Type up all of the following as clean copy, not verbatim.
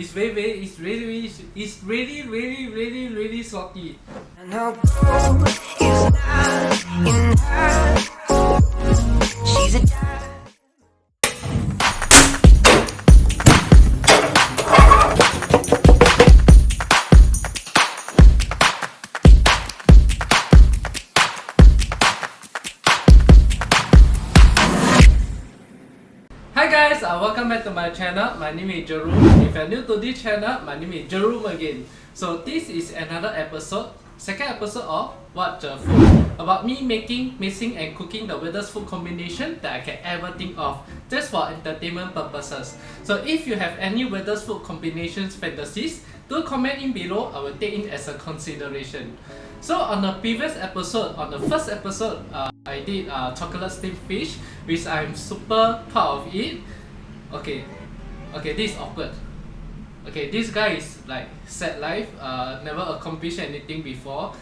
It's really salty. And her goal is not in her. She's a Hi guys, welcome back to my channel. My name is Jerome. If you're new to this channel, my name is Jerome again. So this is another episode, second episode of What Jer Food, about me mixing and cooking the weirdest food combination that I can ever think of, just for entertainment purposes. So if you have any weirdest food combinations fantasies, do comment in below. I will take it as a consideration. So on the previous episode, on the first episode, I did chocolate steamed fish, which I'm super proud of it. Okay, this is awkward. Okay, this guy is like sad life, never accomplished anything before.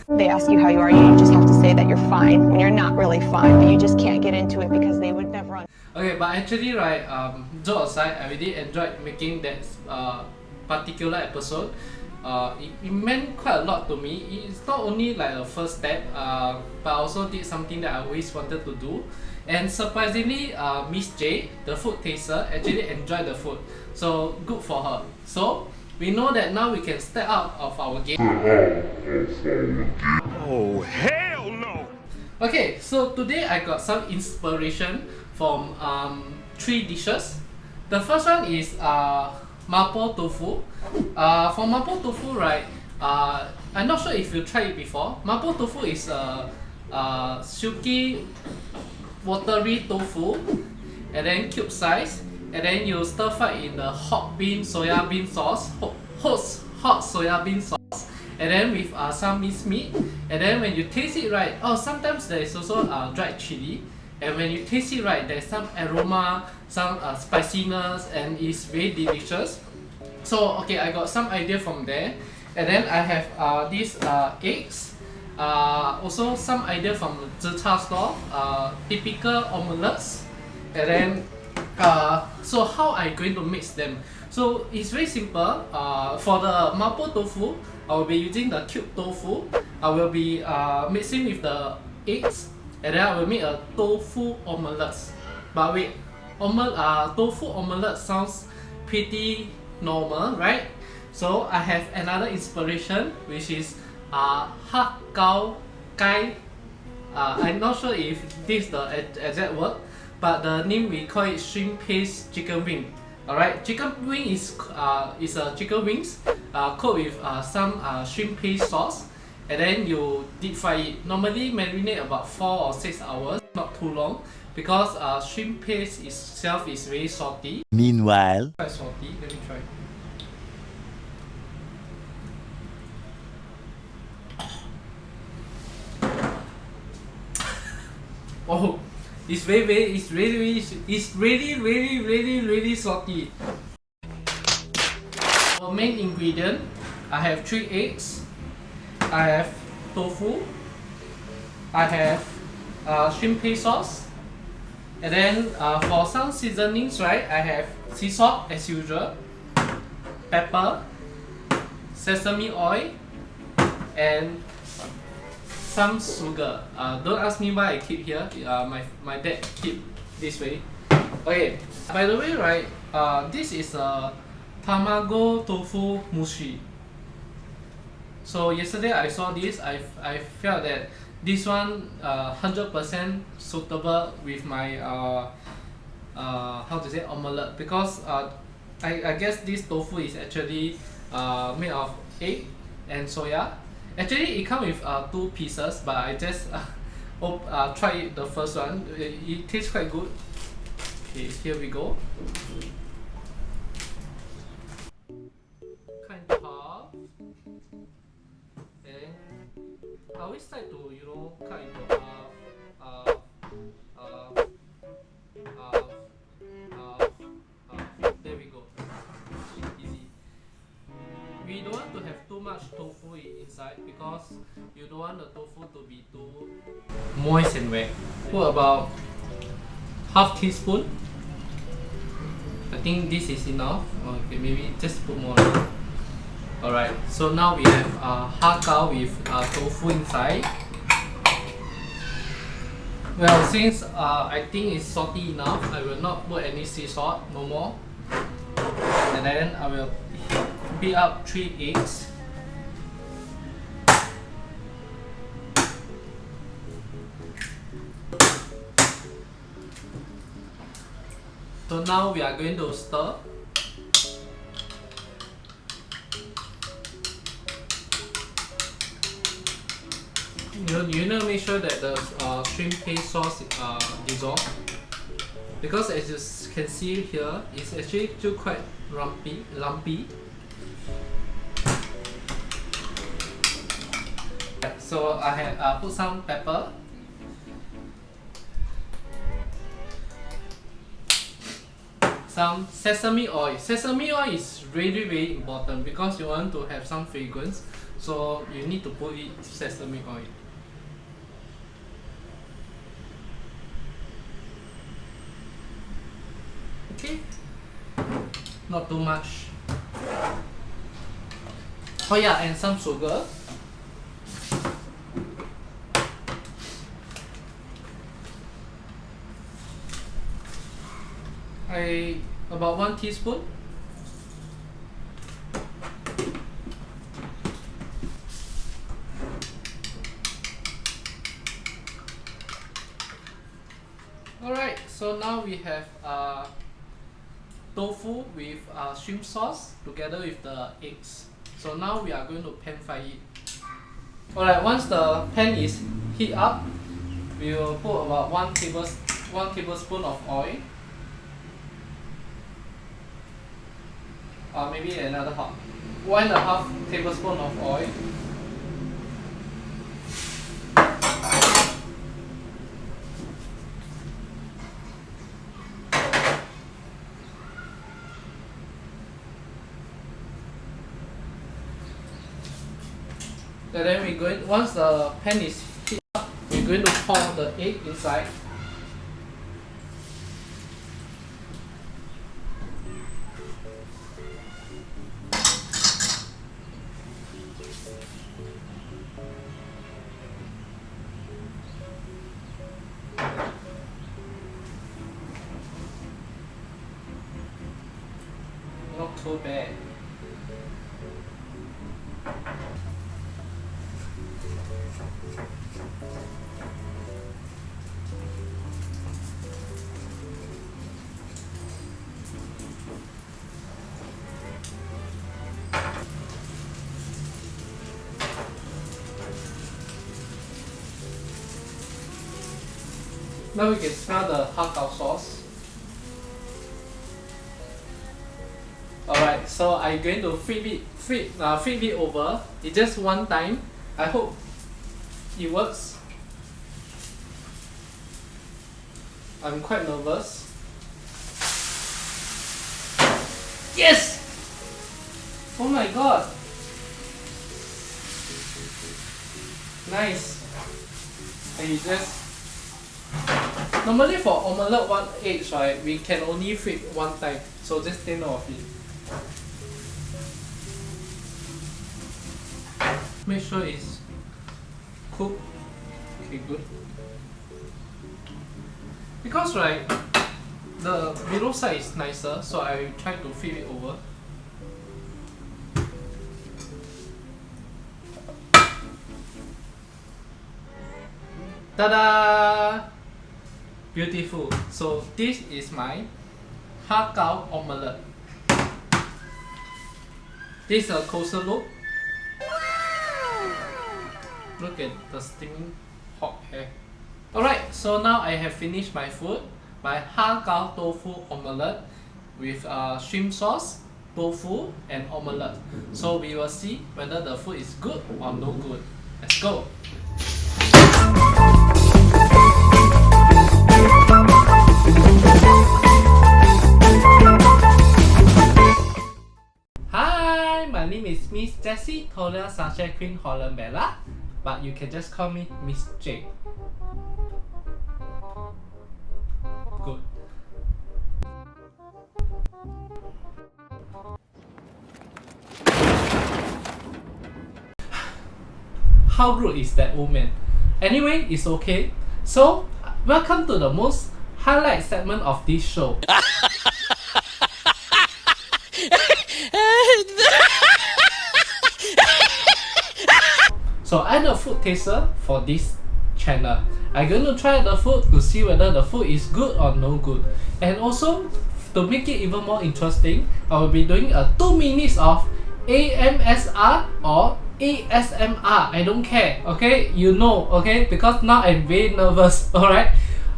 They ask you how you are, you just have to say that you're fine when you're not really fine, but you just can't get into it because they would never Okay, but actually right, joke aside, I really enjoyed making that particular episode. It meant quite a lot to me. It's not only like a first step, but I also did something that I always wanted to do. And surprisingly, Miss J, the food taster, actually enjoyed the food. So good for her. So we know that now we can step out of our game. Oh, hell no! Okay, so today I got some inspiration from 3 dishes. The first one is mapo tofu. For mapo tofu, right, I'm not sure if you tried it before. Mapo tofu is silky, watery tofu, and then cube size, and then you stir fry in the hot soya bean sauce, hot soya bean sauce, and then with some minced meat. And then when you taste it, right, sometimes there is also dried chili. And when you taste it, right, there's some aroma, some spiciness, and it's very delicious. So okay, I got some idea from there. And then I have these eggs. Also some idea from the Zhicha store, typical omelettes. And then so how I'm going to mix them? So it's very simple. For the mapo tofu, I will be using the cube tofu. I will be mixing with the eggs, and then I will make a tofu omelette. But wait, tofu omelette sounds pretty normal, right? So I have another inspiration, which is har gao gai. I'm not sure if this is the exact word, but the name we call it shrimp paste chicken wing. Alright, chicken wing is a chicken wings cooked with some shrimp paste sauce, and then you deep fry it. Normally marinate about 4 or 6 hours, not too long, because shrimp paste itself is very salty. Meanwhile, Quite salty. Let me try. Oh, it's really salty. For main ingredient, I have 3 eggs, I have tofu, I have shrimp paste sauce, and then for some seasonings, right, I have sea salt as usual, pepper, sesame oil, and some sugar. Don't ask me why I keep here. My dad keep this way. Okay. By the way, right, this is a tamago tofu mushi. So yesterday I saw this. I felt that this one 100% suitable with my how to say, omelette, because I guess this tofu is actually made of egg and soya. Actually, it comes with 2 pieces, but I just tried the first one. It tastes quite good. Okay, here we go. Kind of half. And I always like to, cut into half, there we go. Easy. We don't want to have too much tofu inside because you don't want the tofu to be too moist and wet. Put about half teaspoon. I think this is enough. Okay, maybe just put more. Alright, so now we have har gow with tofu inside. Well, since I think it's salty enough, I will not put any sea salt, no more. And then I will beat up 3 eggs. So now we are going to stir. You need to make sure that the shrimp paste sauce dissolves, because as you can see here, it's actually still quite lumpy. So I have put some pepper. Some sesame oil. Sesame oil is really important because you want to have some fragrance. So you need to put it sesame oil. Okay, not too much. Oh yeah, and some sugar. About 1 teaspoon. Alright, so now we have tofu with shrimp sauce together with the eggs. So now we are going to pan fry it. Alright, once the pan is heat up, we will put about 1 tablespoon of oil. Maybe another 1.5 tablespoon of oil. And then once the pan is heated up, we're going to pour the egg inside. Not too bad. Now we can smell the har gow sauce. Alright, so I'm going to flip it over. It's just one time. I hope it works. I'm quite nervous. Yes! Oh my god! Nice. And you just... Normally for omelette 1 egg, right, we can only flip one time. So just take note of it. Make sure it's cooked. Okay, good. Because right, the below side is nicer, so I try to flip it over. Ta-da! Beautiful. So this is my har gow omelette. This is a closer look. Look at the steaming hot hair. Alright, so now I have finished my food. My har gow tofu omelette with shrimp sauce, tofu and omelette. So we will see whether the food is good or no good. Let's go! Hi, my name is Miss Jessie Tolia Sunshine Queen Holland Bella, but you can just call me Miss J. Good. how rude is that old man? Anyway, it's okay. So, welcome to the most highlight segment of this show. So I'm the food taster for this channel. I'm going to try the food to see whether the food is good or no good. And also, to make it even more interesting, I will be doing a 2 minutes of AMSR or ASMR. I don't care, okay? You know, okay? Because now I'm very nervous, alright?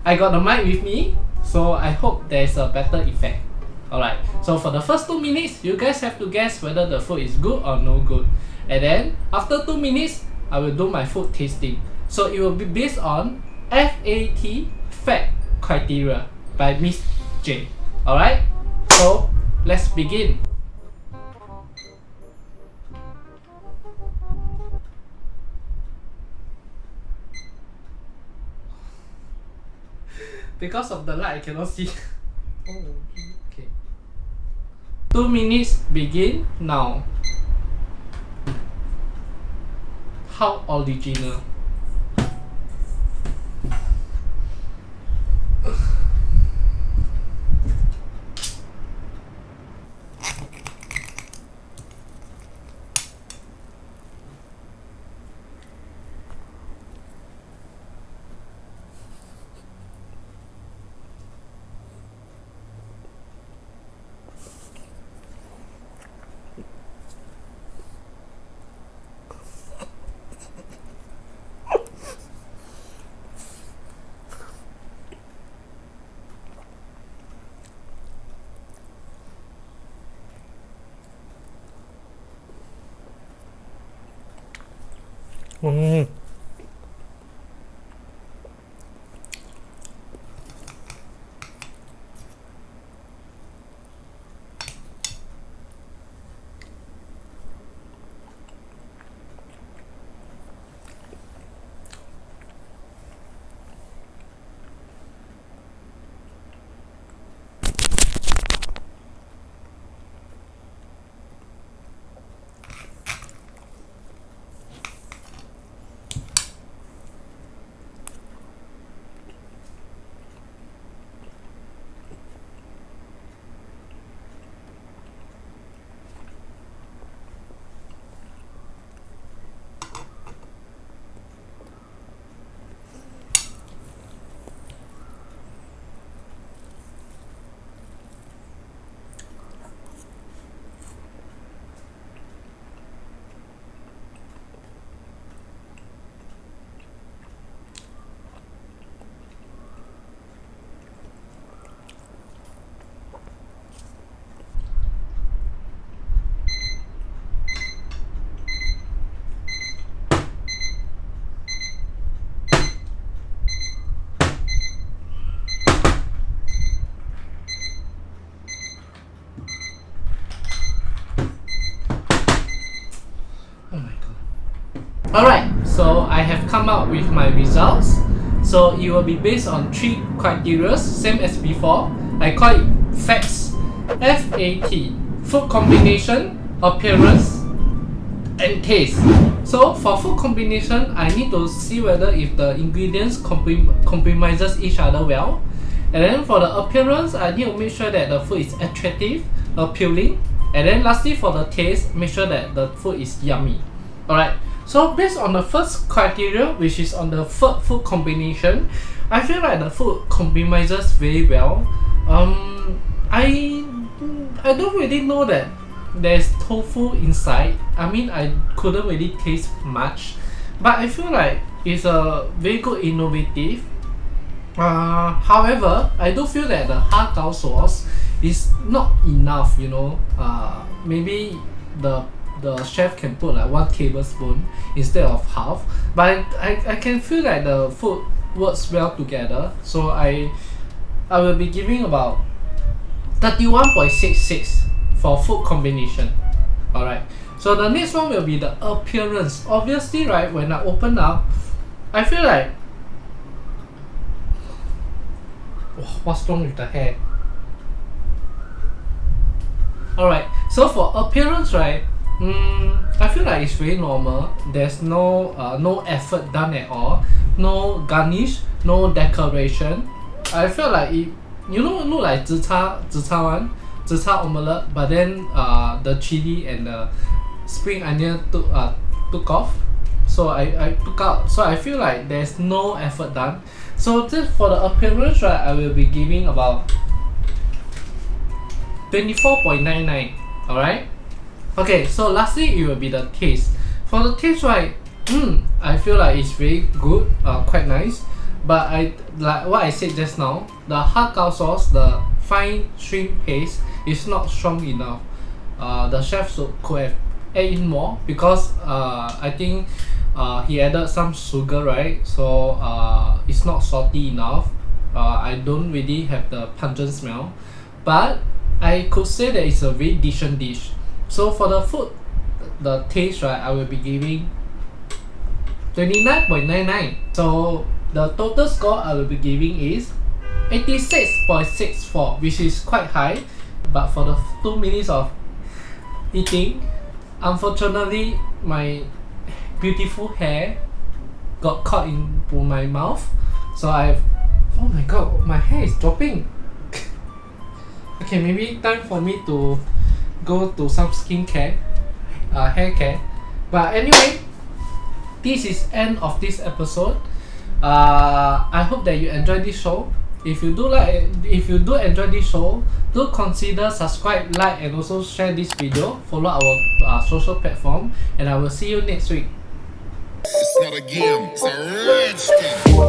I got the mic with me, so I hope there's a better effect. Alright, so for the first 2 minutes, you guys have to guess whether the food is good or no good. And then, after 2 minutes, I will do my food tasting. So it will be based on FAT, fact criteria, by Miss J. Alright, so let's begin. Because of the light, I cannot see. Oh, okay. 2 minutes begin now. How original. Alright, so I have come up with my results. So it will be based on 3 criteria, same as before. I call it FATS. FAT, food combination, appearance, and taste. So for food combination, I need to see whether if the ingredients compromises each other well. And then for the appearance, I need to make sure that the food is attractive, appealing. And then lastly for the taste, make sure that the food is yummy. Alright. So based on the first criteria, which is on the food combination, I feel like the food compromises very well. I don't really know that there's tofu inside. I mean, I couldn't really taste much, but I feel like it's a very good innovative. However, I do feel that the har gow sauce is not enough. You know, maybe the chef can put like 1 tablespoon instead of half, but I can feel like the food works well together, so I will be giving about 31.66 for food combination. Alright, so the next one will be the appearance. Obviously, right, when I open up, I feel like, what's wrong with the hair? Alright, so for appearance, right, I feel like it's very normal. There's no effort done at all. No garnish, no decoration. I feel like it, look like zi cha omelette, but then the chili and the spring onion took off. So I took out. So I feel like there's no effort done. So just for the appearance, right, I will be giving about 24.99. Alright. Okay, so lastly it will be the taste. For the taste, right, I feel like it's very good, quite nice. But I like what I said just now, the har gow sauce, the fine shrimp paste is not strong enough. The chef could have add in more because I think he added some sugar, right? So it's not salty enough. I don't really have the pungent smell, but I could say that it's a very decent dish. So for the food, the taste, right, I will be giving 29.99. So the total score I will be giving is 86.64, which is quite high. But for the 2 minutes of eating, unfortunately my beautiful hair got caught into my mouth. So oh my god, my hair is dropping. Okay, maybe time for me to go to some skincare, hair care. But anyway, this is end of this episode. I hope that you enjoyed this show. If you do enjoy this show, do consider subscribe, like, and also share this video. Follow our social platform, and I will see you next week. It's not a game, it's a rich thing.